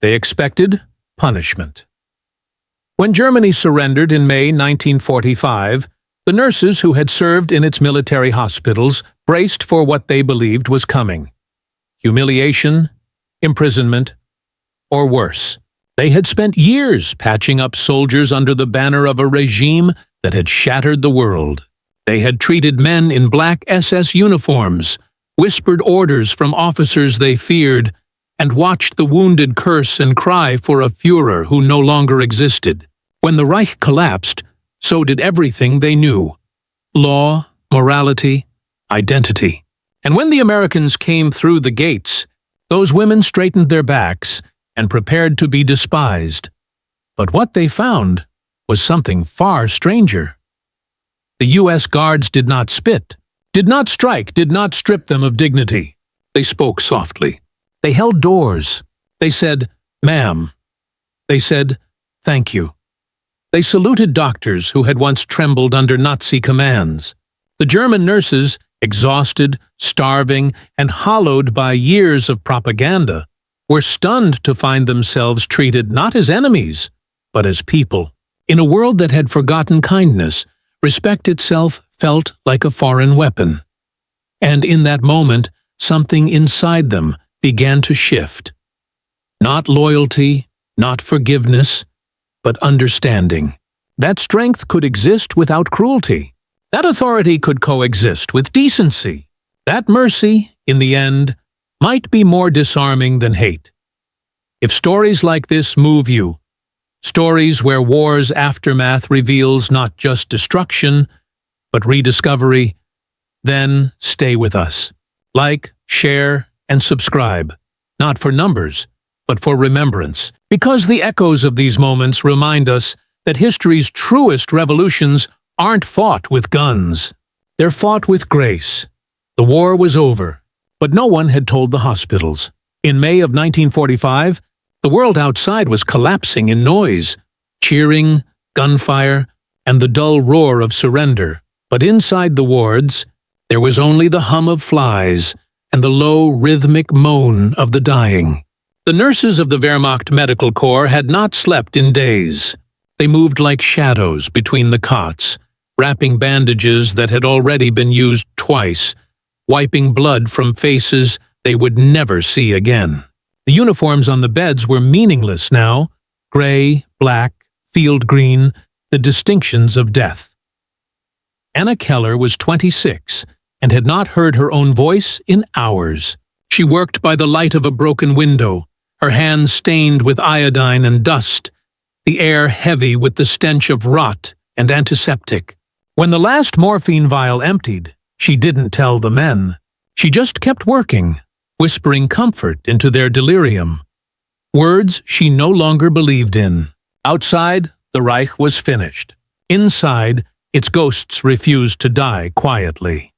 They expected punishment. When Germany surrendered in May 1945, the nurses who had served in its military hospitals braced for what they believed was coming: humiliation, imprisonment, or worse. They had spent years patching up soldiers under the banner of a regime that had shattered the world. They had treated men in black SS uniforms, whispered orders from officers they feared, and watched the wounded curse and cry for a Führer who no longer existed. When the Reich collapsed, so did everything they knew: law, morality, identity. And when the Americans came through the gates, those women straightened their backs and prepared to be despised. But what they found was something far stranger. The U.S. guards did not spit, did not strike, did not strip them of dignity. They spoke softly. They held doors. They said, "Ma'am." They said, "Thank you." They saluted doctors who had once trembled under Nazi commands. The German nurses, exhausted, starving, and hollowed by years of propaganda, were stunned to find themselves treated not as enemies, but as people. In a world that had forgotten kindness, respect itself felt like a foreign weapon. And in that moment, something inside them began to shift. Not loyalty, not forgiveness, but understanding. That strength could exist without cruelty. That authority could coexist with decency. That mercy, in the end, might be more disarming than hate. If stories like this move you, stories where war's aftermath reveals not just destruction, but rediscovery, then stay with us. Like, share, and subscribe, not for numbers, but for remembrance, because the echoes of these moments remind us that history's truest revolutions aren't fought with guns. They're fought with grace. The war was over, but no one had told the hospitals. In May of 1945, the world outside was collapsing in noise, cheering, gunfire, and the dull roar of surrender. But inside the wards, there was only the hum of flies and the low, rhythmic moan of the dying. The nurses of the Wehrmacht Medical Corps had not slept in days. They moved like shadows between the cots, wrapping bandages that had already been used twice, wiping blood from faces they would never see again. The uniforms on the beds were meaningless now: gray, black, field green, the distinctions of death. Anna Keller was 26 and had not heard her own voice in hours. She worked by the light of a broken window, her hands stained with iodine and dust, the air heavy with the stench of rot and antiseptic. When the last morphine vial emptied, she didn't tell the men. She just kept working, whispering comfort into their delirium. Words she no longer believed in. Outside, the Reich was finished. Inside, its ghosts refused to die quietly.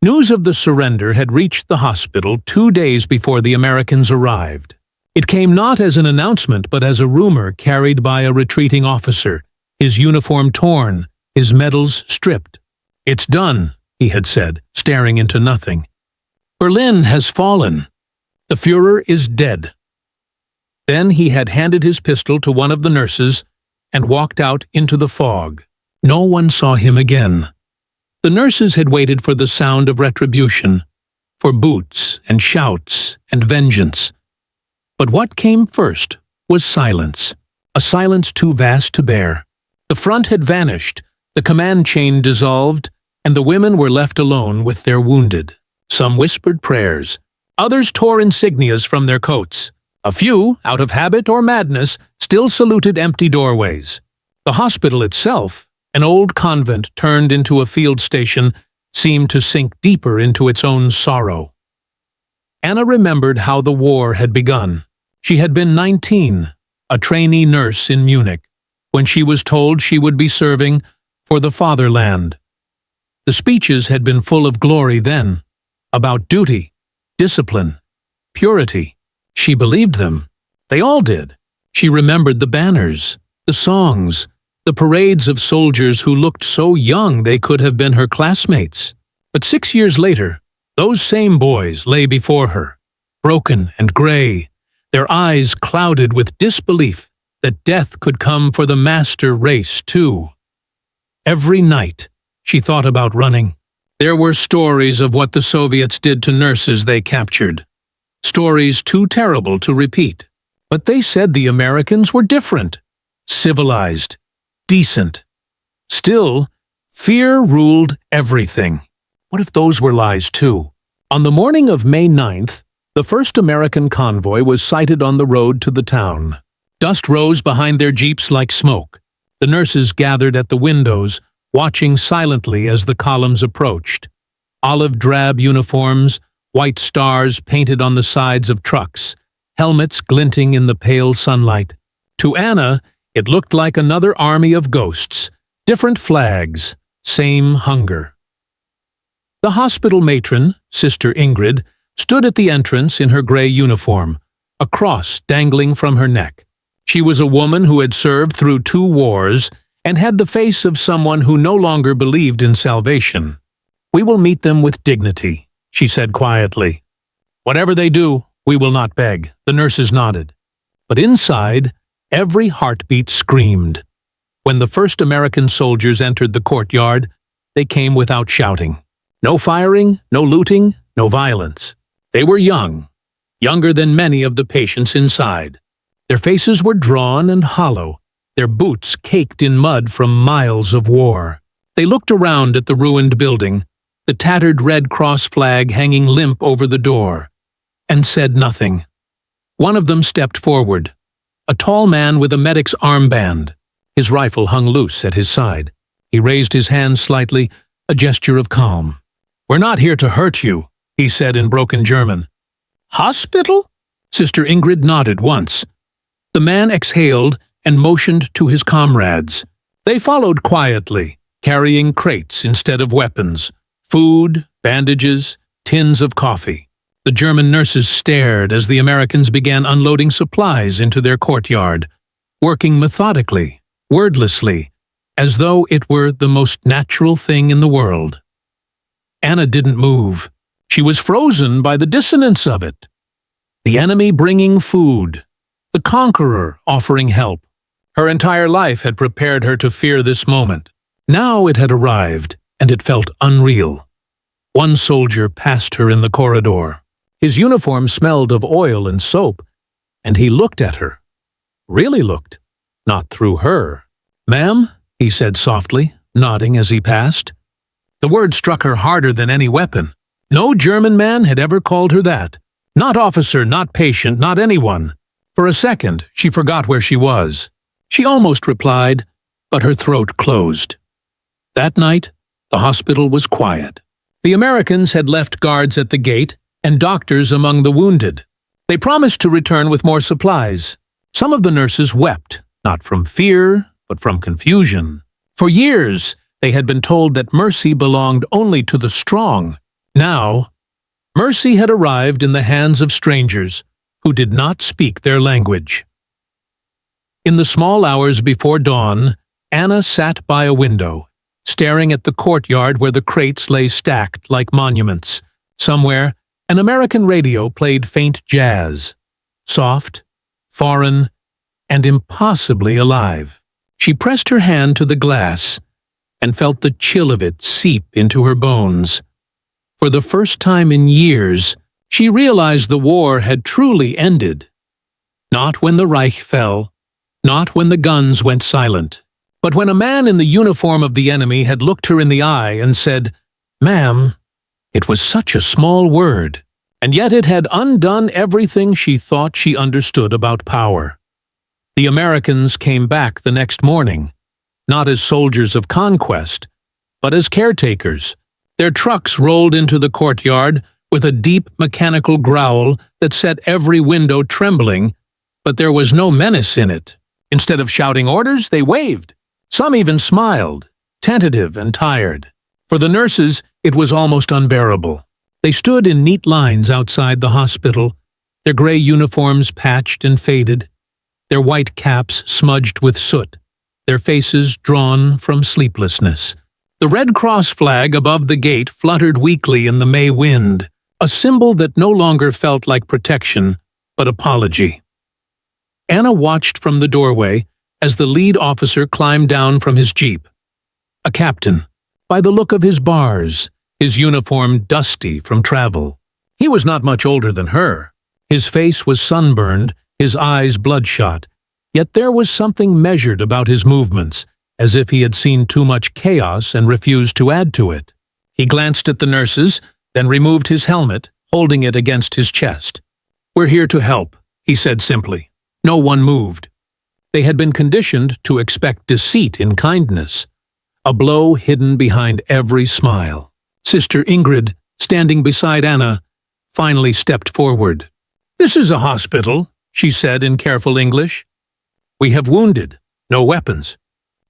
News of the surrender had reached the hospital 2 days before the Americans arrived. It came not as an announcement but as a rumor carried by a retreating officer, his uniform torn, his medals stripped. "It's done," he had said, staring into nothing. "Berlin has fallen. The Führer is dead." Then he had handed his pistol to one of the nurses and walked out into the fog. No one saw him again. The nurses had waited for the sound of retribution, for boots and shouts and vengeance. But what came first was silence, a silence too vast to bear. The front had vanished, the command chain dissolved, and the women were left alone with their wounded. Some whispered prayers. Others tore insignias from their coats. A few, out of habit or madness, still saluted empty doorways. The hospital itself, an old convent turned into a field station, seemed to sink deeper into its own sorrow. Anna remembered how the war had begun. She had been 19, a trainee nurse in Munich, when she was told she would be serving for the fatherland. The speeches had been full of glory then, about duty, discipline, purity. She believed them. They all did. She remembered the banners, the songs, the parades of soldiers who looked so young they could have been her classmates. But 6 years later, those same boys lay before her, broken and gray, their eyes clouded with disbelief that death could come for the master race, too. Every night, she thought about running. There were stories of what the Soviets did to nurses they captured. Stories too terrible to repeat. But they said the Americans were different, civilized, decent. Still, fear ruled everything. What if those were lies too? On the morning of May 9th, the first American convoy was sighted on the road to the town. Dust rose behind their jeeps like smoke. The nurses gathered at the windows, watching silently as the columns approached. Olive-drab uniforms, white stars painted on the sides of trucks, helmets glinting in the pale sunlight. To Anna, it looked like another army of ghosts, different flags, same hunger. The hospital matron, Sister Ingrid, stood at the entrance in her gray uniform, a cross dangling from her neck. She was a woman who had served through 2 wars and had the face of someone who no longer believed in salvation. "We will meet them with dignity," she said quietly. "Whatever they do, we will not beg," the nurses nodded. But inside, every heartbeat screamed. When the first American soldiers entered the courtyard, they came without shouting. No firing, no looting, no violence. They were young, younger than many of the patients inside. Their faces were drawn and hollow, their boots caked in mud from miles of war. They looked around at the ruined building, the tattered Red Cross flag hanging limp over the door, and said nothing. One of them stepped forward, a tall man with a medic's armband. His rifle hung loose at his side. He raised his hand slightly, a gesture of calm. "We're not here to hurt you," he said in broken German. "Hospital?" Sister Ingrid nodded once. The man exhaled and motioned to his comrades. They followed quietly, carrying crates instead of weapons, food, bandages, tins of coffee. The German nurses stared as the Americans began unloading supplies into their courtyard, working methodically, wordlessly, as though it were the most natural thing in the world. Anna didn't move. She was frozen by the dissonance of it. The enemy bringing food, the conqueror offering help. Her entire life had prepared her to fear this moment. Now it had arrived, and it felt unreal. One soldier passed her in the corridor. His uniform smelled of oil and soap, and he looked at her. Really looked, not through her. "Ma'am," he said softly, nodding as he passed. The word struck her harder than any weapon. No German man had ever called her that. Not officer, not patient, not anyone. For a second, she forgot where she was. She almost replied, but her throat closed. That night, the hospital was quiet. The Americans had left guards at the gate and doctors among the wounded. They promised to return with more supplies. Some of the nurses wept, not from fear, but from confusion. For years, they had been told that mercy belonged only to the strong. Now, mercy had arrived in the hands of strangers who did not speak their language. In the small hours before dawn, Anna sat by a window, staring at the courtyard where the crates lay stacked like monuments. Somewhere, an American radio played faint jazz, soft, foreign, and impossibly alive. She pressed her hand to the glass and felt the chill of it seep into her bones. For the first time in years, she realized the war had truly ended. Not when the Reich fell, not when the guns went silent, but when a man in the uniform of the enemy had looked her in the eye and said, "Ma'am," it was such a small word, and yet it had undone everything she thought she understood about power. The Americans came back the next morning, not as soldiers of conquest, but as caretakers. Their trucks rolled into the courtyard with a deep mechanical growl that set every window trembling, but there was no menace in it. Instead of shouting orders, they waved. Some even smiled, tentative and tired. For the nurses, it was almost unbearable. They stood in neat lines outside the hospital, their gray uniforms patched and faded, their white caps smudged with soot, their faces drawn from sleeplessness. The Red Cross flag above the gate fluttered weakly in the May wind, a symbol that no longer felt like protection, but apology. Anna watched from the doorway as the lead officer climbed down from his jeep. A captain, by the look of his bars, his uniform dusty from travel. He was not much older than her. His face was sunburned, his eyes bloodshot, yet there was something measured about his movements, as if he had seen too much chaos and refused to add to it. He glanced at the nurses, then removed his helmet, holding it against his chest. "We're here to help," he said simply. No one moved. They had been conditioned to expect deceit in kindness, a blow hidden behind every smile. Sister Ingrid, standing beside Anna, finally stepped forward. "This is a hospital," she said in careful English. "We have wounded, no weapons.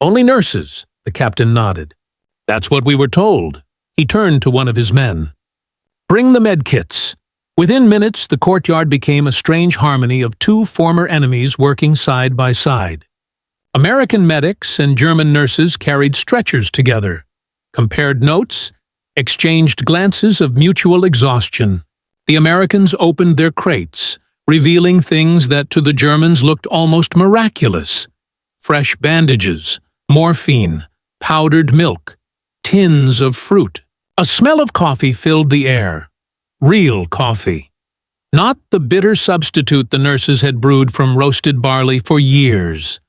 Only nurses," the captain nodded. "That's what we were told." He turned to one of his men. "Bring the med kits." Within minutes, the courtyard became a strange harmony of two former enemies working side by side. American medics and German nurses carried stretchers together, compared notes, exchanged glances of mutual exhaustion. The Americans opened their crates, revealing things that to the Germans looked almost miraculous. Fresh bandages, morphine, powdered milk, tins of fruit. A smell of coffee filled the air. Real coffee. Not the bitter substitute the nurses had brewed from roasted barley for years.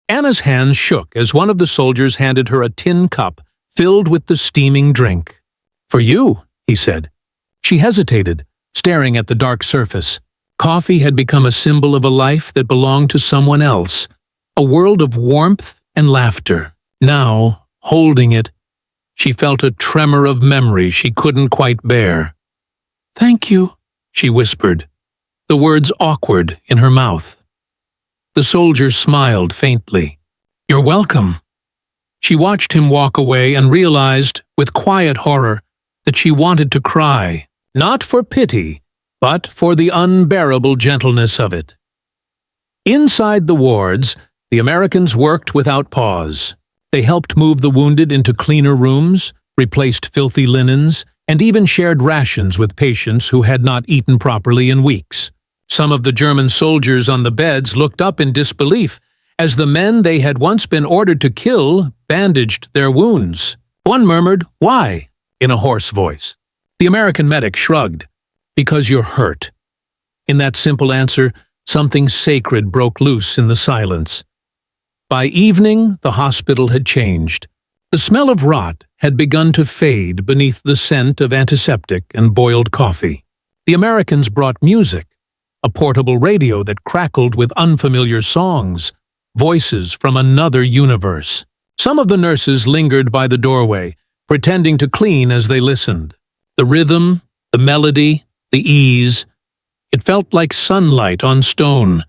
Anna's hands shook as one of the soldiers handed her a tin cup filled with the steaming drink. "For you," he said. She hesitated, staring at the dark surface. Coffee had become a symbol of a life that belonged to someone else, a world of warmth and laughter. Now, holding it, she felt a tremor of memory she couldn't quite bear. "Thank you," she whispered, the words awkward in her mouth. The soldier smiled faintly. "You're welcome." She watched him walk away and realized, with quiet horror, that she wanted to cry, not for pity, but for the unbearable gentleness of it. Inside the wards, the Americans worked without pause. They helped move the wounded into cleaner rooms, replaced filthy linens, and even shared rations with patients who had not eaten properly in weeks. Some of the German soldiers on the beds looked up in disbelief as the men they had once been ordered to kill bandaged their wounds. One murmured, "Why?" in a hoarse voice. The American medic shrugged. "Because you're hurt." In that simple answer, something sacred broke loose in the silence. By evening, the hospital had changed. The smell of rot had begun to fade beneath the scent of antiseptic and boiled coffee. The Americans brought music, a portable radio that crackled with unfamiliar songs, voices from another universe. Some of the nurses lingered by the doorway, pretending to clean as they listened. The rhythm, the melody, the ease. It felt like sunlight on stone,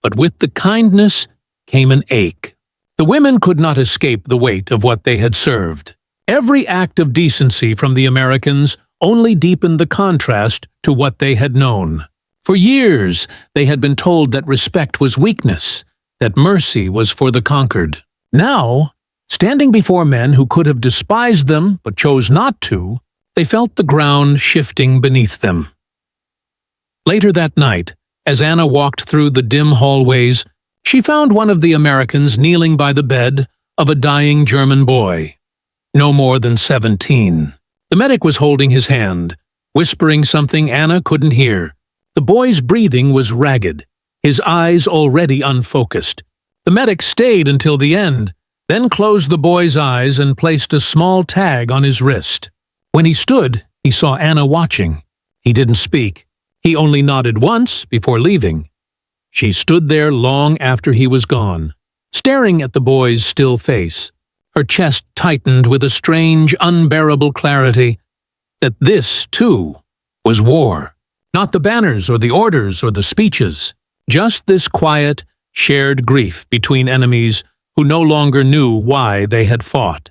but with the kindness came an ache. The women could not escape the weight of what they had served. Every act of decency from the Americans only deepened the contrast to what they had known. For years, they had been told that respect was weakness, that mercy was for the conquered. Now, standing before men who could have despised them but chose not to, they felt the ground shifting beneath them. Later that night, as Anna walked through the dim hallways, she found one of the Americans kneeling by the bed of a dying German boy, no more than 17. The medic was holding his hand, whispering something Anna couldn't hear. The boy's breathing was ragged, his eyes already unfocused. The medic stayed until the end, then closed the boy's eyes and placed a small tag on his wrist. When he stood, he saw Anna watching. He didn't speak. He only nodded once before leaving. She stood there long after he was gone, staring at the boy's still face. Her chest tightened with a strange, unbearable clarity that this, too, was war. Not the banners or the orders or the speeches, just this quiet, shared grief between enemies who no longer knew why they had fought.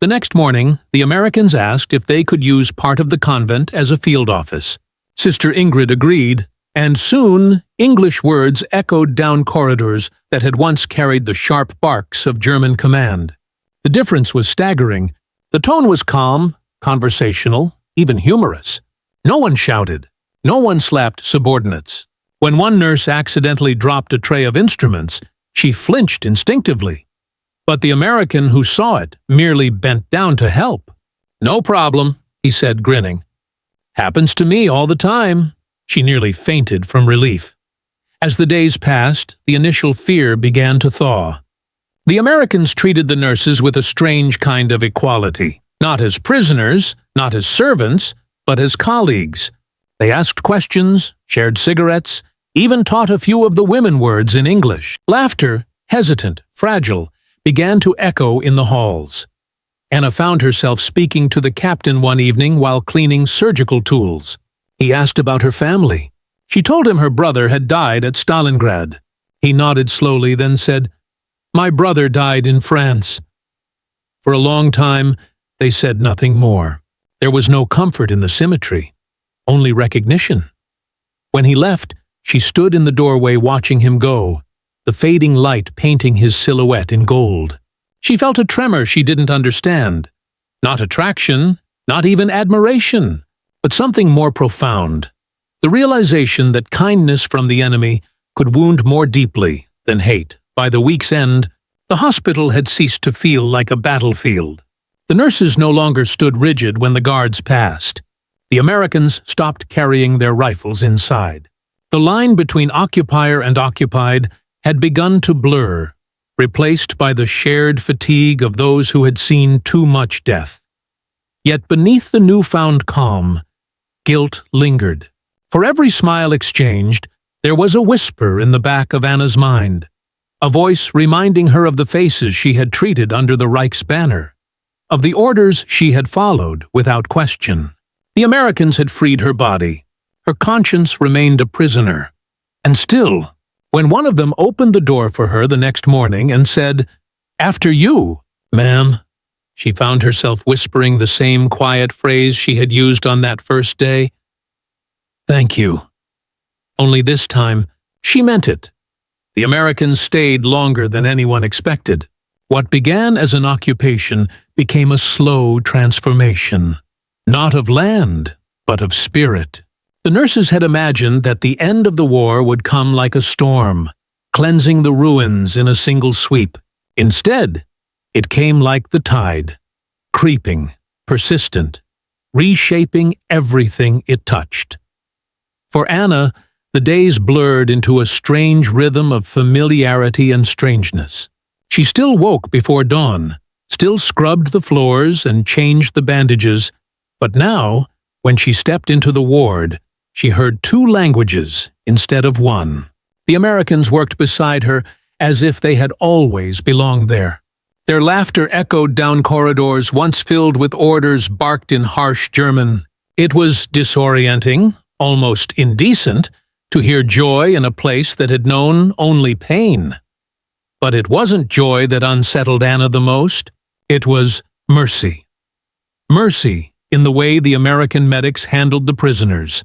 The next morning, the Americans asked if they could use part of the convent as a field office. Sister Ingrid agreed, and soon English words echoed down corridors that had once carried the sharp barks of German command. The difference was staggering. The tone was calm, conversational, even humorous. No one shouted. No one slapped subordinates. When one nurse accidentally dropped a tray of instruments, she flinched instinctively. But the American who saw it merely bent down to help. "No problem," he said, grinning. "Happens to me all the time." She nearly fainted from relief. As the days passed, the initial fear began to thaw. The Americans treated the nurses with a strange kind of equality. Not as prisoners, not as servants, but as colleagues. They asked questions, shared cigarettes, even taught a few of the women words in English. Laughter, hesitant, fragile, began to echo in the halls. Anna found herself speaking to the captain one evening while cleaning surgical tools. He asked about her family. She told him her brother had died at Stalingrad. He nodded slowly, then said, "My brother died in France." For a long time, they said nothing more. There was no comfort in the symmetry, only recognition. When he left, she stood in the doorway watching him go, the fading light painting his silhouette in gold. She felt a tremor she didn't understand. Not attraction, not even admiration, but something more profound. The realization that kindness from the enemy could wound more deeply than hate. By the week's end, the hospital had ceased to feel like a battlefield. The nurses no longer stood rigid when the guards passed. The Americans stopped carrying their rifles inside. The line between occupier and occupied had begun to blur, replaced by the shared fatigue of those who had seen too much death. Yet beneath the newfound calm, guilt lingered. For every smile exchanged, there was a whisper in the back of Anna's mind, a voice reminding her of the faces she had treated under the Reich's banner, of the orders she had followed without question. The Americans had freed her body. Her conscience remained a prisoner. And still, when one of them opened the door for her the next morning and said, "After you, ma'am," she found herself whispering the same quiet phrase she had used on that first day. "Thank you." Only this time, she meant it. The Americans stayed longer than anyone expected. What began as an occupation became a slow transformation, not of land, but of spirit. The nurses had imagined that the end of the war would come like a storm, cleansing the ruins in a single sweep. Instead, it came like the tide, creeping, persistent, reshaping everything it touched. For Anna, the days blurred into a strange rhythm of familiarity and strangeness. She still woke before dawn, still scrubbed the floors and changed the bandages, but now, when she stepped into the ward, she heard two languages instead of one. The Americans worked beside her as if they had always belonged there. Their laughter echoed down corridors once filled with orders barked in harsh German. It was disorienting, almost indecent, to hear joy in a place that had known only pain. But it wasn't joy that unsettled Anna the most. It was mercy. Mercy in the way the American medics handled the prisoners,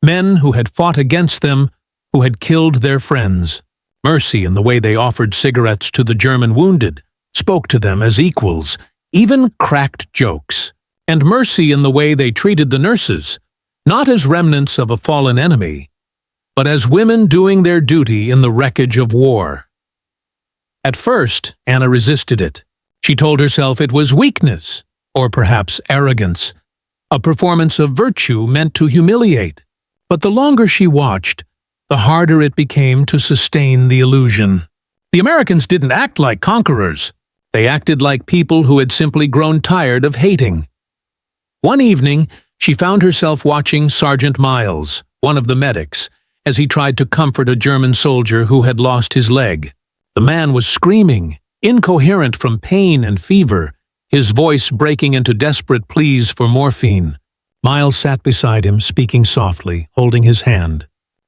men who had fought against them, who had killed their friends. Mercy in the way they offered cigarettes to the German wounded, spoke to them as equals, even cracked jokes. And mercy in the way they treated the nurses, not as remnants of a fallen enemy, but as women doing their duty in the wreckage of war. At first, Anna resisted it. She told herself it was weakness, or perhaps arrogance, a performance of virtue meant to humiliate. But the longer she watched, the harder it became to sustain the illusion. The Americans didn't act like conquerors. They acted like people who had simply grown tired of hating. One evening, she found herself watching Sergeant Miles, one of the medics, as he tried to comfort a German soldier who had lost his leg. The man was screaming, incoherent from pain and fever, his voice breaking into desperate pleas for morphine. Miles sat beside him, speaking softly, holding his hand.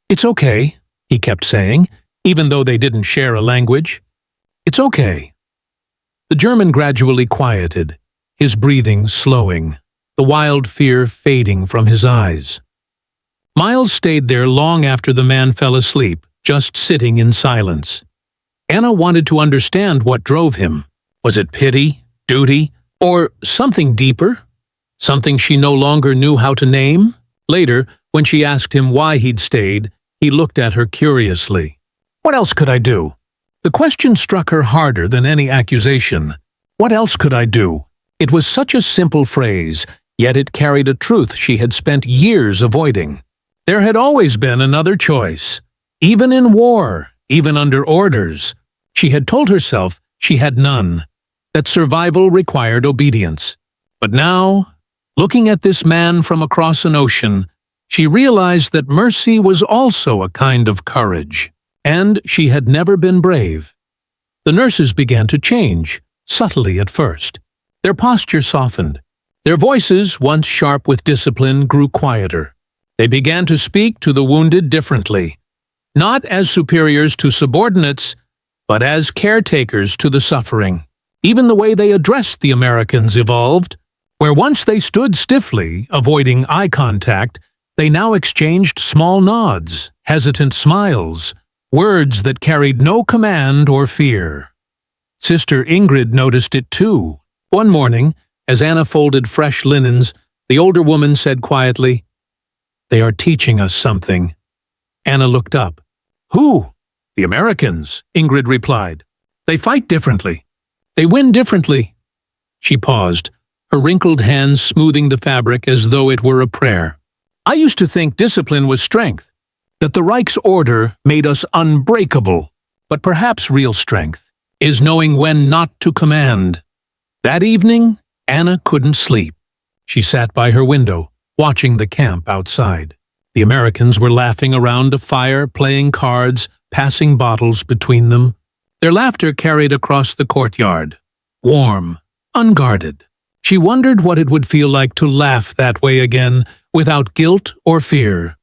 "It's okay," he kept saying, even though they didn't share a language. "It's okay." The German gradually quieted, his breathing slowing, the wild fear fading from his eyes. Miles stayed there long after the man fell asleep, just sitting in silence. Anna wanted to understand what drove him. Was it pity, duty, or something deeper? Something she no longer knew how to name? Later, When she asked him why he'd stayed, he looked at her curiously. "What else could I do?" The question struck her harder than any accusation. What else could I do? It was such a simple phrase, yet it carried a truth she had spent years avoiding. There had always been another choice. Even in war, even under orders, she had told herself she had none, that survival required obedience. But now, looking at this man from across an ocean, she realized that mercy was also a kind of courage, and she had never been brave. The nurses began to change, subtly at first. Their posture softened. Their voices, once sharp with discipline, grew quieter. They began to speak to the wounded differently, not as superiors to subordinates, but as caretakers to the suffering. Even the way they addressed the Americans evolved. Where once they stood stiffly, avoiding eye contact, they now exchanged small nods, hesitant smiles, words that carried no command or fear. Sister Ingrid noticed it too. One morning, as Anna folded fresh linens, the older woman said quietly, "They are teaching us something." Anna looked up. "Who?" "The Americans," Ingrid replied. "They fight differently. They win differently." She paused, her wrinkled hands smoothing the fabric as though it were a prayer. "I used to think discipline was strength, that the Reich's order made us unbreakable, but perhaps real strength is knowing when not to command." That evening, Anna couldn't sleep. She sat by her window, watching the camp outside. The Americans were laughing around a fire, playing cards, passing bottles between them. Their laughter carried across the courtyard, warm, unguarded. She wondered what it would feel like to laugh that way again, without guilt or fear.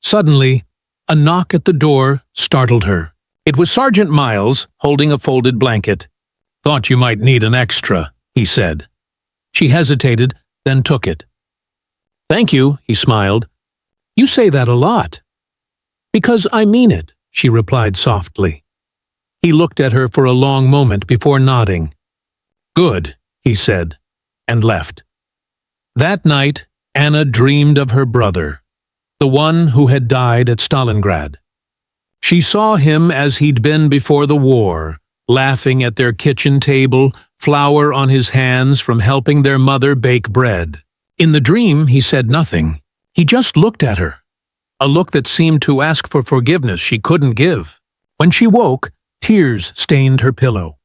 Suddenly, a knock at the door startled her. It was Sergeant Miles, holding a folded blanket. "Thought you might need an extra," he said. She hesitated, then took it. "Thank you," he smiled. "You say that a lot." "Because I mean it," she replied softly. He looked at her for a long moment before nodding. "Good," he said, and left. That night, Anna dreamed of her brother, the one who had died at Stalingrad. She saw him as he'd been before the war, laughing at their kitchen table, flour on his hands from helping their mother bake bread. In the dream, he said nothing. He just looked at her, a look that seemed to ask for forgiveness she couldn't give. When she woke, tears stained her pillow.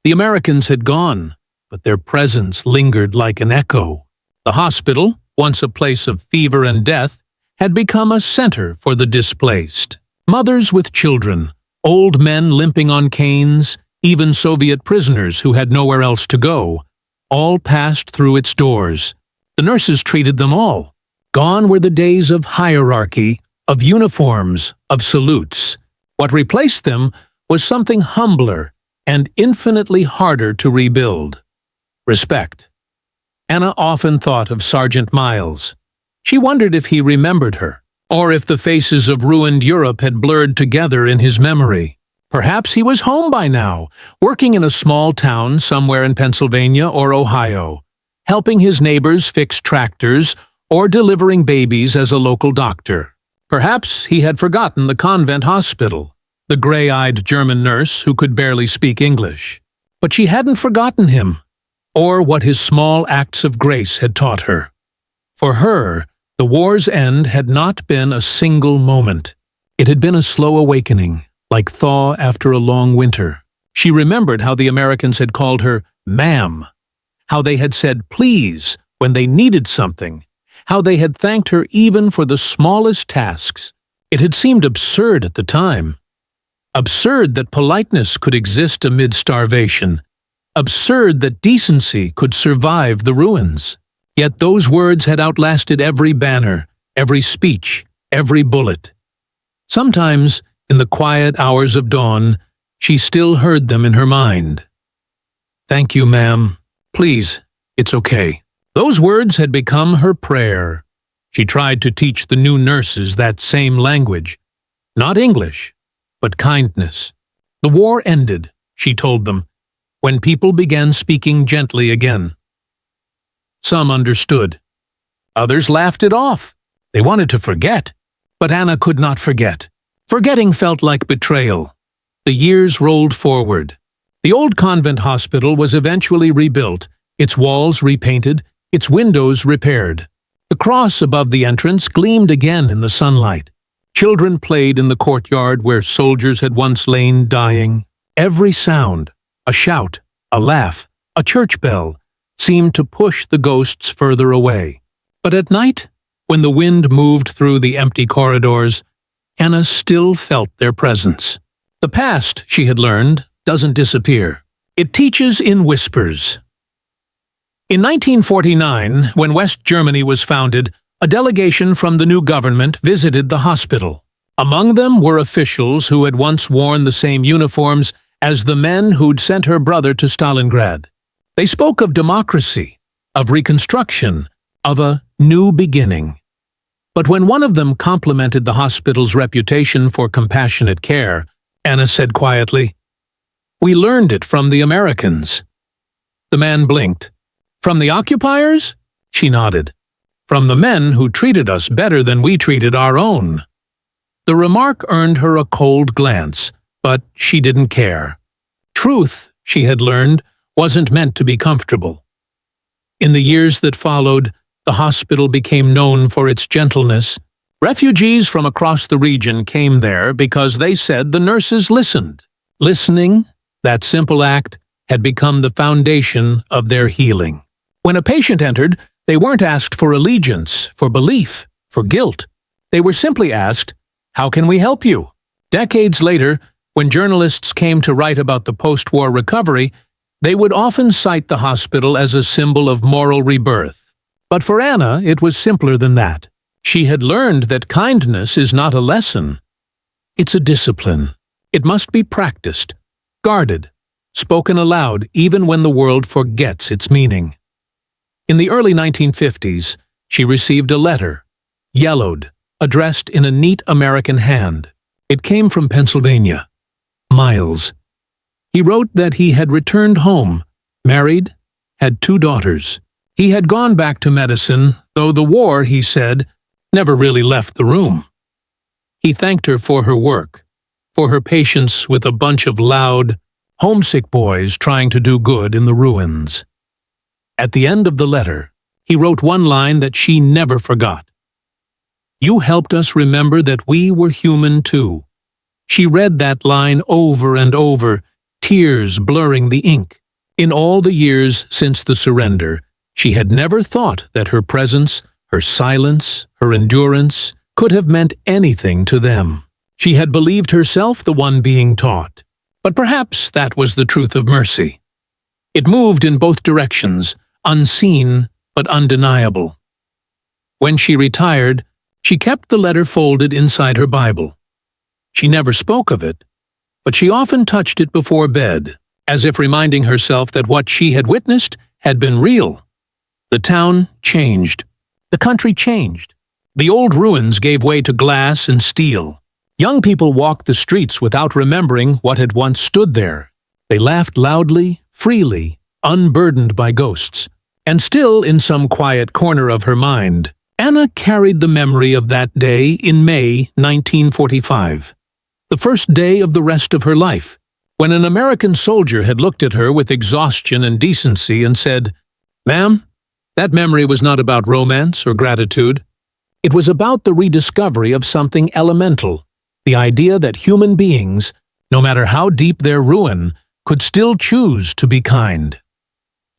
The Americans had gone, but their presence lingered like an echo. The hospital, once a place of fever and death, had become a center for the displaced. Mothers with children, old men limping on canes, even Soviet prisoners who had nowhere else to go, all passed through its doors. The nurses treated them all. Gone were the days of hierarchy, of uniforms, of salutes. What replaced them was something humbler and infinitely harder to rebuild. Respect. Anna often thought of Sergeant Miles. She wondered if he remembered her, or if the faces of ruined Europe had blurred together in his memory. Perhaps he was home by now, working in a small town somewhere in Pennsylvania or Ohio, helping his neighbors fix tractors or delivering babies as a local doctor. Perhaps he had forgotten the convent hospital, the gray-eyed German nurse who could barely speak English. But she hadn't forgotten him, or what his small acts of grace had taught her. For her, the war's end had not been a single moment. It had been a slow awakening, like thaw after a long winter. She remembered how the Americans had called her ma'am, how they had said please when they needed something, how they had thanked her even for the smallest tasks. It had seemed absurd at the time. Absurd that politeness could exist amid starvation. Absurd that decency could survive the ruins. Yet those words had outlasted every banner, every speech, every bullet. Sometimes, in the quiet hours of dawn, she still heard them in her mind. "Thank you, ma'am. Please, it's okay." Those words had become her prayer. She tried to teach the new nurses that same language. Not English, but kindness. The war ended, she told them, when people began speaking gently again. Some understood. Others laughed it off. They wanted to forget. But Anna could not forget. Forgetting felt like betrayal. The years rolled forward. The old convent hospital was eventually rebuilt, its walls repainted, its windows repaired. The cross above the entrance gleamed again in the sunlight. Children played in the courtyard where soldiers had once lain dying. Every sound, a shout, a laugh, a church bell, seemed to push the ghosts further away. But at night, when the wind moved through the empty corridors, Anna still felt their presence. The past, she had learned, doesn't disappear. It teaches in whispers. In 1949, when West Germany was founded, a delegation from the new government visited the hospital. Among them were officials who had once worn the same uniforms as the men who'd sent her brother to Stalingrad. They spoke of democracy, of reconstruction, of a new beginning. But when one of them complimented the hospital's reputation for compassionate care, Anna said quietly, "We learned it from the Americans." The man blinked. "From the occupiers?" She nodded. "From the men who treated us better than we treated our own." The remark earned her a cold glance, but she didn't care. Truth, she had learned, wasn't meant to be comfortable. In the years that followed, the hospital became known for its gentleness. Refugees from across the region came there because they said the nurses listened. Listening, that simple act, had become the foundation of their healing. When a patient entered, they weren't asked for allegiance, for belief, for guilt. They were simply asked, "How can we help you?" Decades later, when journalists came to write about the post-war recovery, they would often cite the hospital as a symbol of moral rebirth. But for Anna, it was simpler than that. She had learned that kindness is not a lesson. It's a discipline. It must be practiced, guarded, spoken aloud even when the world forgets its meaning. In the early 1950s, she received a letter, yellowed, addressed in a neat American hand. It came from Pennsylvania. Miles. He wrote that he had returned home, married, had 2 daughters. He had gone back to medicine, though the war, he said, never really left the room. He thanked her for her work, for her patience with a bunch of loud, homesick boys trying to do good in the ruins. At the end of the letter, he wrote one line that she never forgot. "You helped us remember that we were human too." She read that line over and over, tears blurring the ink. In all the years since the surrender, she had never thought that her presence, her silence, her endurance could have meant anything to them. She had believed herself the one being taught. But perhaps that was the truth of mercy. It moved in both directions, unseen but undeniable. When she retired, she kept the letter folded inside her Bible. She never spoke of it, but she often touched it before bed, as if reminding herself that what she had witnessed had been real. The town changed. The country changed. The old ruins gave way to glass and steel. Young people walked the streets without remembering what had once stood there. They laughed loudly, freely, unburdened by ghosts. And still, in some quiet corner of her mind, Anna carried the memory of that day in May 1945. The first day of the rest of her life, when an American soldier had looked at her with exhaustion and decency and said, "Ma'am, that memory was not about romance or gratitude. It was about the rediscovery of something elemental, the idea that human beings, no matter how deep their ruin, could still choose to be kind."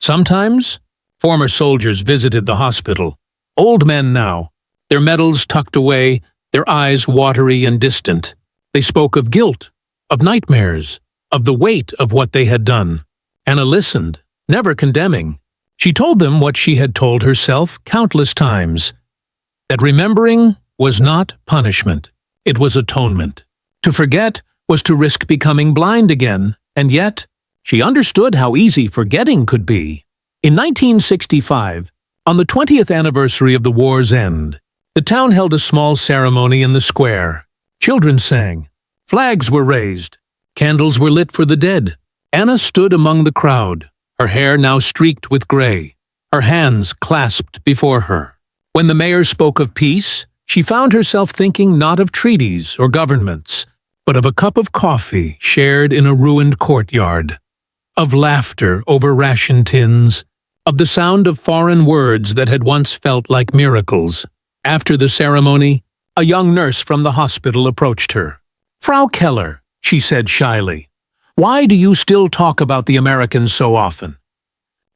Sometimes, former soldiers visited the hospital, old men now, their medals tucked away, their eyes watery and distant. They spoke of guilt, of nightmares, of the weight of what they had done. Anna listened, never condemning. She told them what she had told herself countless times, that remembering was not punishment, it was atonement. To forget was to risk becoming blind again, and yet she understood how easy forgetting could be. In 1965, on the 20th anniversary of the war's end, the town held a small ceremony in the square. Children sang, flags were raised, candles were lit for the dead. Anna stood among the crowd, her hair now streaked with gray, her hands clasped before her. When the mayor spoke of peace, she found herself thinking not of treaties or governments, but of a cup of coffee shared in a ruined courtyard, of laughter over ration tins, of the sound of foreign words that had once felt like miracles. After the ceremony, a young nurse from the hospital approached her. "Frau Keller," she said shyly, "why do you still talk about the Americans so often?"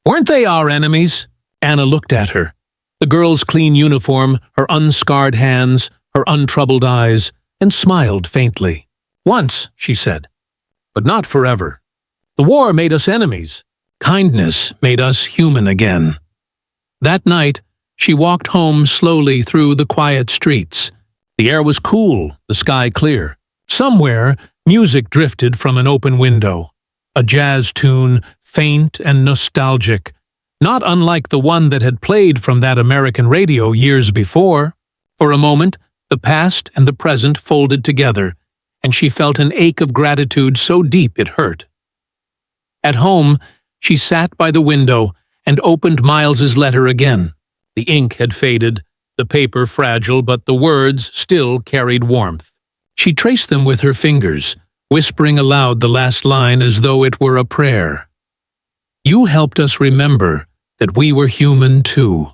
"Weren't they our enemies?" Anna looked at her. The girl's clean uniform, her unscarred hands, her untroubled eyes, and smiled faintly. "Once," she said, "but not forever. The war made us enemies. Kindness made us human again." That night, she walked home slowly through the quiet streets. The air was cool, the sky clear. Somewhere, music drifted from an open window. A jazz tune, faint and nostalgic, not unlike the one that had played from that American radio years before. For a moment, the past and the present folded together, and she felt an ache of gratitude so deep it hurt. At home, she sat by the window and opened Miles's letter again. The ink had faded, the paper fragile, but the words still carried warmth. She traced them with her fingers, whispering aloud the last line as though it were a prayer. "You helped us remember that we were human too."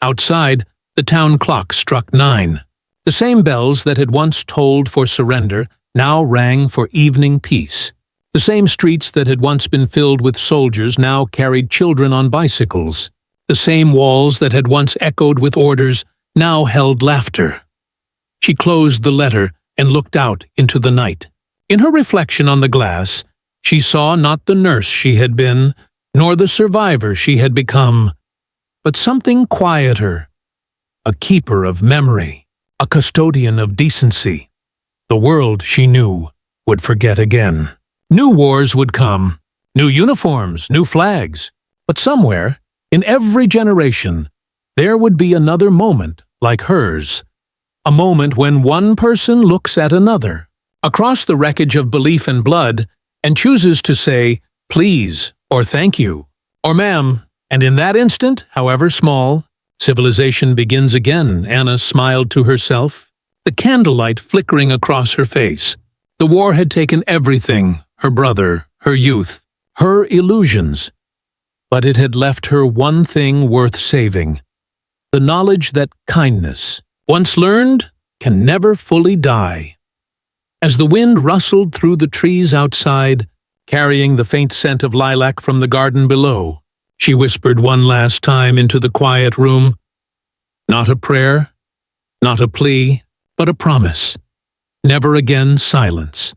Outside, the town clock struck 9. The same bells that had once tolled for surrender now rang for evening peace. The same streets that had once been filled with soldiers now carried children on bicycles. The same walls that had once echoed with orders now held laughter. She closed the letter and looked out into the night. In her reflection on the glass, she saw not the nurse she had been, nor the survivor she had become, but something quieter, a keeper of memory, a custodian of decency. The world, she knew, would forget again. New wars would come, new uniforms, new flags, but somewhere, in every generation, there would be another moment like hers. A moment when one person looks at another, across the wreckage of belief and blood, and chooses to say, "Please," or "Thank you," or "Ma'am," and in that instant, however small, civilization begins again. Anna smiled to herself, the candlelight flickering across her face. The war had taken everything, her brother, her youth, her illusions. But it had left her one thing worth saving, the knowledge that kindness, once learned, can never fully die. As the wind rustled through the trees outside, carrying the faint scent of lilac from the garden below, she whispered one last time into the quiet room. Not a prayer, not a plea, but a promise. Never again silence.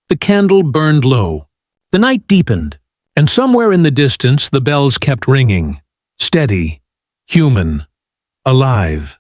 The candle burned low. The night deepened, and somewhere in the distance the bells kept ringing. Steady, human, alive.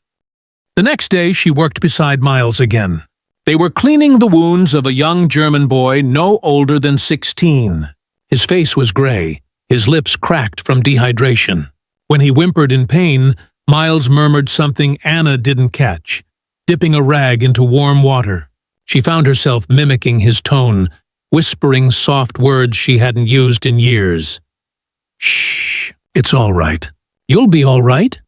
The next day she worked beside Miles again. They were cleaning the wounds of a young German boy no older than 16. His face was gray, his lips cracked from dehydration. When he whimpered in pain, Miles murmured something Anna didn't catch, dipping a rag into warm water. She found herself mimicking his tone, whispering soft words she hadn't used in years. "Shh, it's all right. You'll be all right."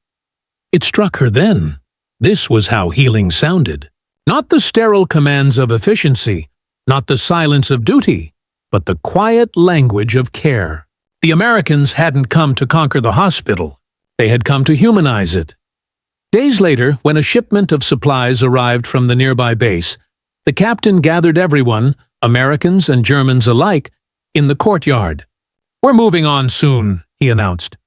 It struck her then. This was how healing sounded. Not the sterile commands of efficiency, not the silence of duty, but the quiet language of care. The Americans hadn't come to conquer the hospital. They had come to humanize it. Days later, when a shipment of supplies arrived from the nearby base, the captain gathered everyone, Americans and Germans alike, in the courtyard. "We're moving on soon," he announced.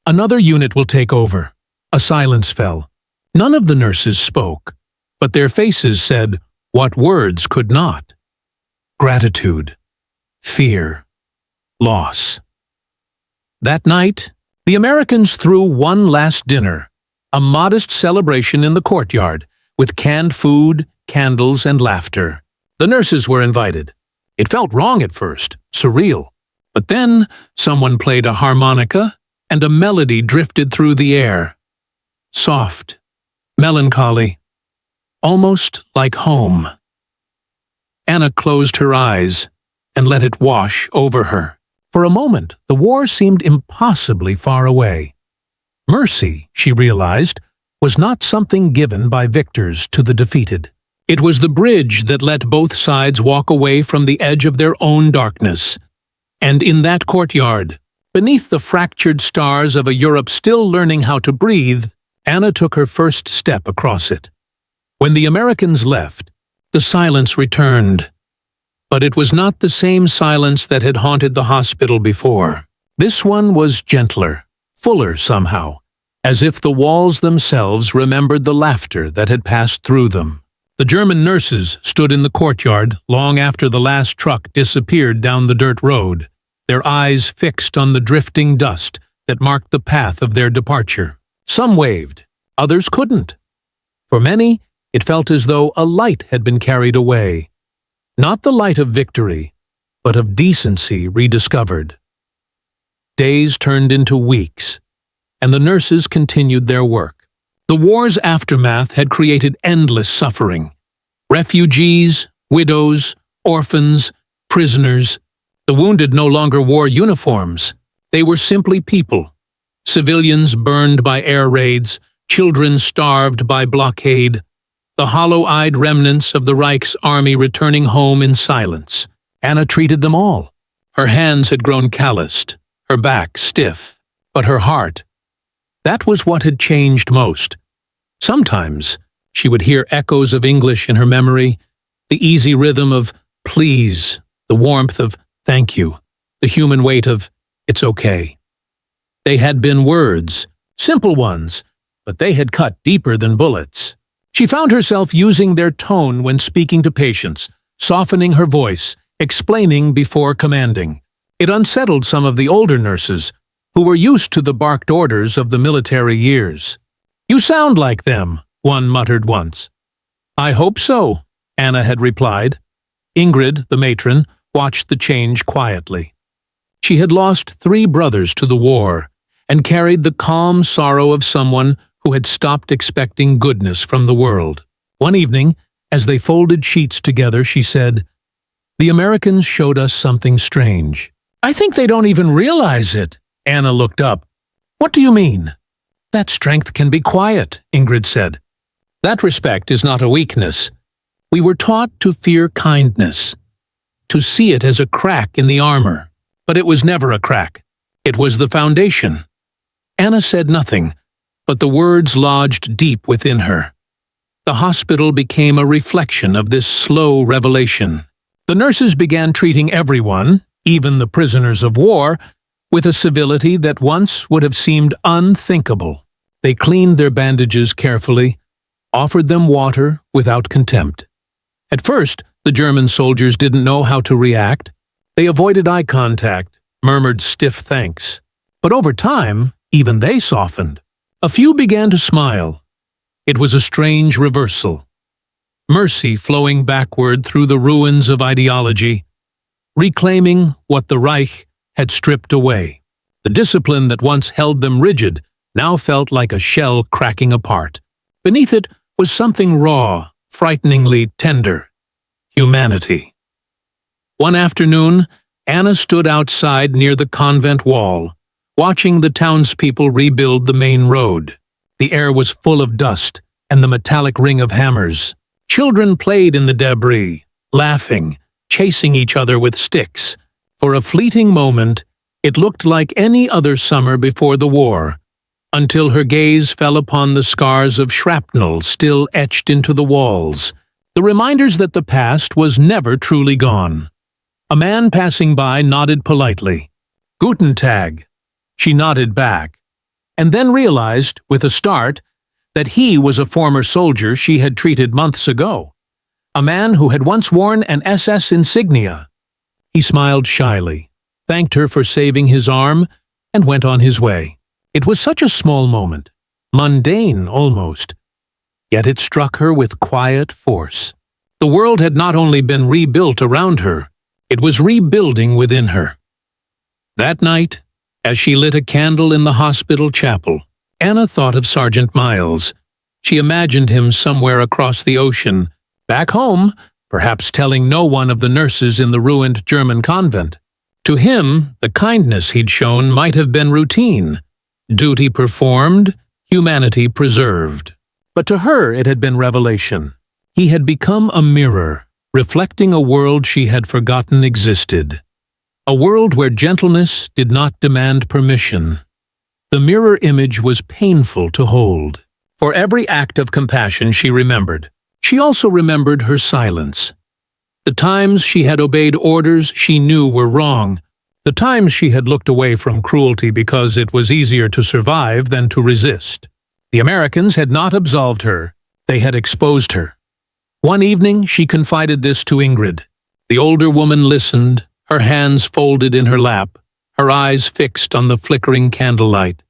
"Another unit will take over." A silence fell. None of the nurses spoke, but their faces said what words could not. Gratitude, fear, loss. That night, the Americans threw one last dinner, a modest celebration in the courtyard, with canned food, candles, and laughter. The nurses were invited. It felt wrong at first, surreal. But then someone played a harmonica, and a melody drifted through the air. Soft, melancholy, almost like home. Anna closed her eyes and let it wash over her. For a moment, the war seemed impossibly far away. Mercy, she realized, was not something given by victors to the defeated. It was the bridge that let both sides walk away from the edge of their own darkness. And in that courtyard, beneath the fractured stars of a Europe still learning how to breathe, Anna took her first step across it. When the Americans left, the silence returned. But it was not the same silence that had haunted the hospital before. This one was gentler, fuller somehow, as if the walls themselves remembered the laughter that had passed through them. The German nurses stood in the courtyard long after the last truck disappeared down the dirt road, their eyes fixed on the drifting dust that marked the path of their departure. Some waved, others couldn't. For many, it felt as though a light had been carried away. Not the light of victory, but of decency rediscovered. Days turned into weeks, and the nurses continued their work. The war's aftermath had created endless suffering. Refugees, widows, orphans, prisoners. The wounded no longer wore uniforms. They were simply people. Civilians burned by air raids, children starved by blockade, the hollow-eyed remnants of the Reich's army returning home in silence. Anna treated them all. Her hands had grown calloused, her back stiff, but her heart, that was what had changed most. Sometimes she would hear echoes of English in her memory, the easy rhythm of please, the warmth of thank you, the human weight of it's okay. They had been words, simple ones, but they had cut deeper than bullets. She found herself using their tone when speaking to patients, softening her voice, explaining before commanding. It unsettled some of the older nurses, who were used to the barked orders of the military years. "You sound like them," one muttered once. "I hope so," Anna had replied. Ingrid, the matron, watched the change quietly. She had lost 3 brothers to the war, and carried the calm sorrow of someone who had stopped expecting goodness from the world. One evening, as they folded sheets together, she said, "The Americans showed us something strange. I think they don't even realize it." Anna looked up. "What do you mean?" "That strength can be quiet," Ingrid said. "That respect is not a weakness. We were taught to fear kindness, to see it as a crack in the armor. But it was never a crack. It was the foundation." Anna said nothing, but the words lodged deep within her. The hospital became a reflection of this slow revelation. The nurses began treating everyone, even the prisoners of war, with a civility that once would have seemed unthinkable. They cleaned their bandages carefully, offered them water without contempt. At first, the German soldiers didn't know how to react. They avoided eye contact, murmured stiff thanks. But over time, even they softened. A few began to smile. It was a strange reversal. Mercy flowing backward through the ruins of ideology, reclaiming what the Reich had stripped away. The discipline that once held them rigid now felt like a shell cracking apart. Beneath it was something raw, frighteningly tender. Humanity. One afternoon, Anna stood outside near the convent wall, watching the townspeople rebuild the main road. The air was full of dust and the metallic ring of hammers. Children played in the debris, laughing, chasing each other with sticks. For a fleeting moment, it looked like any other summer before the war, until her gaze fell upon the scars of shrapnel still etched into the walls, the reminders that the past was never truly gone. A man passing by nodded politely. "Guten Tag." She nodded back, and then realized, with a start, that he was a former soldier she had treated months ago, a man who had once worn an SS insignia. He smiled shyly, thanked her for saving his arm, and went on his way. It was such a small moment, mundane almost, yet it struck her with quiet force. The world had not only been rebuilt around her, it was rebuilding within her. That night, as she lit a candle in the hospital chapel, Anna thought of Sergeant Miles. She imagined him somewhere across the ocean, back home, perhaps telling no one of the nurses in the ruined German convent. To him, the kindness he'd shown might have been routine. Duty performed, humanity preserved. But to her it had been revelation. He had become a mirror, reflecting a world she had forgotten existed. A world where gentleness did not demand permission. The mirror image was painful to hold. For every act of compassion she remembered. She also remembered her silence. The times she had obeyed orders she knew were wrong. The times she had looked away from cruelty because it was easier to survive than to resist. The Americans had not absolved her. They had exposed her. One evening she confided this to Ingrid. The older woman listened, her hands folded in her lap, her eyes fixed on the flickering candlelight.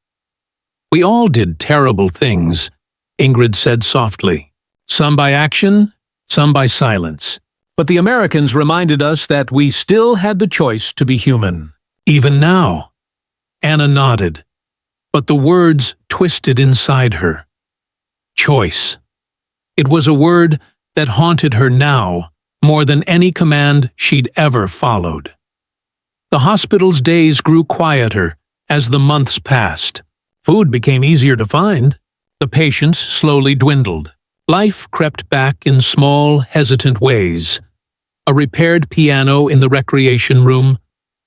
"We all did terrible things," Ingrid said softly. "Some by action, some by silence. But the Americans reminded us that we still had the choice to be human. Even now." Anna nodded, but the words twisted inside her. Choice. It was a word that haunted her now more than any command she'd ever followed. The hospital's days grew quieter as the months passed. Food became easier to find. The patients slowly dwindled. Life crept back in small, hesitant ways. A repaired piano in the recreation room,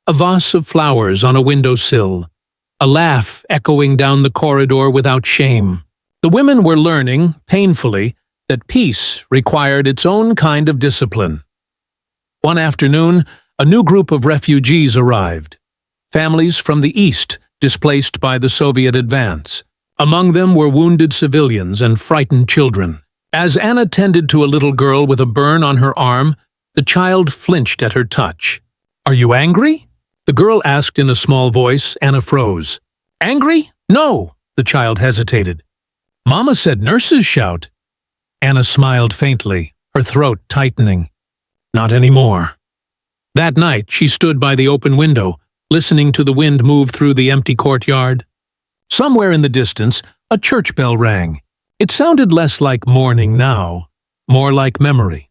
a vase of flowers on a windowsill, a laugh echoing down the corridor without shame. The women were learning, painfully, that peace required its own kind of discipline. One afternoon, a new group of refugees arrived. Families from the East, displaced by the Soviet advance. Among them were wounded civilians and frightened children. As Anna tended to a little girl with a burn on her arm, the child flinched at her touch. "Are you angry?" the girl asked in a small voice. Anna froze. "Angry? No," the child hesitated. "Mama said nurses shout." Anna smiled faintly, her throat tightening. "Not anymore." That night she stood by the open window, listening to the wind move through the empty courtyard. Somewhere in the distance, a church bell rang. It sounded less like mourning now, more like memory.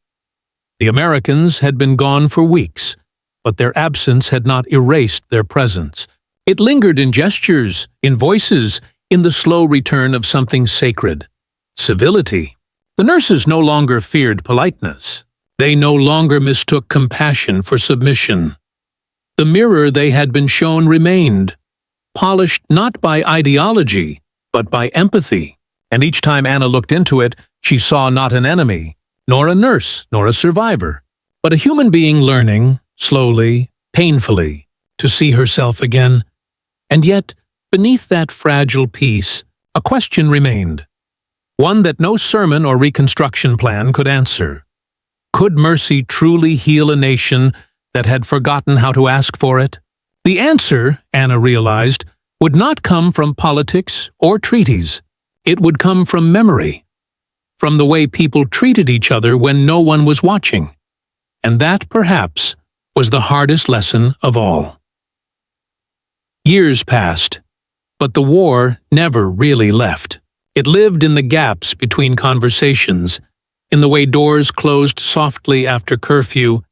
The Americans had been gone for weeks, but their absence had not erased their presence. It lingered in gestures, in voices, in the slow return of something sacred. Civility. The nurses no longer feared politeness. They no longer mistook compassion for submission. The mirror they had been shown remained, polished not by ideology, but by empathy. And each time Anna looked into it, she saw not an enemy, nor a nurse, nor a survivor, but a human being learning, slowly, painfully, to see herself again. And yet, beneath that fragile peace, a question remained, one that no sermon or reconstruction plan could answer. Could mercy truly heal a nation that had forgotten how to ask for it? The answer, Anna realized, would not come from politics or treaties. It would come from memory, from the way people treated each other when no one was watching. And that, perhaps, was the hardest lesson of all. Years passed, but the war never really left. It lived in the gaps between conversations, in the way doors closed softly after curfew,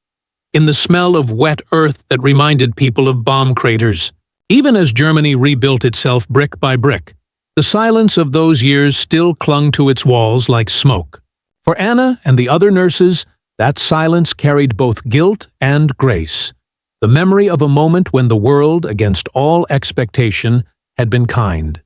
in the smell of wet earth that reminded people of bomb craters. Even as Germany rebuilt itself brick by brick, the silence of those years still clung to its walls like smoke. For Anna and the other nurses, that silence carried both guilt and grace, the memory of a moment when the world, against all expectation, had been kind.